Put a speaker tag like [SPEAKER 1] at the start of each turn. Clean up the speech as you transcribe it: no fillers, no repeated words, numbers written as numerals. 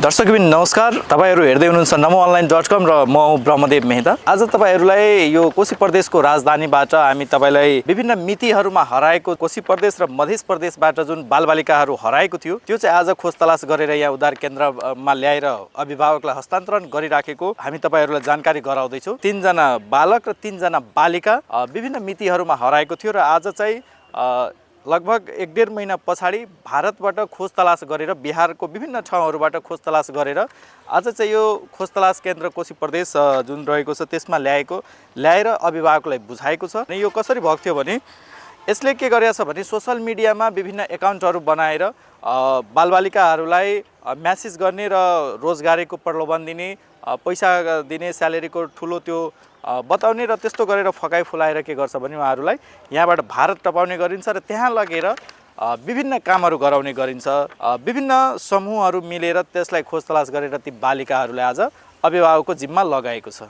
[SPEAKER 1] दर्शकबिन नमस्कार। तपाईहरु हेर्दै हुनुहुन्छ namoonline.com र म ब्रह्मदेव मेहता। आज तपाईहरुलाई यो कोशी प्रदेशको राजधानीबाट हामी तपाईलाई विभिन्न मितिहरुमा हराएको कोशी प्रदेश र मध्य प्रदेशबाट जुन बालबालिकाहरु हराएको थियो त्यो चाहिँ आज खोज तलास गरेर यहाँ उद्धार केन्द्रमा ल्याएर अभिभावकलाई हस्तान्तरण गरिराखेको हामी तपाईहरुलाई जानकारी गराउँदै छौं। 3 जना बालक र 3 जना बालिका विभिन्न मितिहरुमा हराएको थियो र आज चाहिँ लगभग 1.5 महिना पछाडी भारतबाट खोज तलास गरेर बिहारको विभिन्न ठाउँहरुबाट खोज तलास गरेर आज चाहिँ यो खोज तलास केन्द्र कोशी प्रदेश जुन रहेको छ त्यसमा ल्याएर अभिभावकलाई बुझाएको छ। अनि यो कसरी भएको थियो भने यसले के गरेछ भने सोशल मिडियामा विभिन्न एकाउन्टहरु बनाएर बालबालिकाहरुलाई मेसेज गर्ने र रोजगारीको प्रलोभन दिने, पैसा दिने, स्यालेरीको ठुलो त्यो बताउने र त्यस्तो गरेर फकाइ फुलाएर के गर्छ भने उहाँहरुलाई यहाँबाट भारत टपाउने गरिन्छ र त्यहाँ लगेर विभिन्न कामहरु गराउने गरिन्छ। विभिन्न समूहहरु मिलेर त्यसलाई खोज तलास गरेर ती बालिकाहरुलाई आज अभिभावकको जिम्मा लगाएको छ।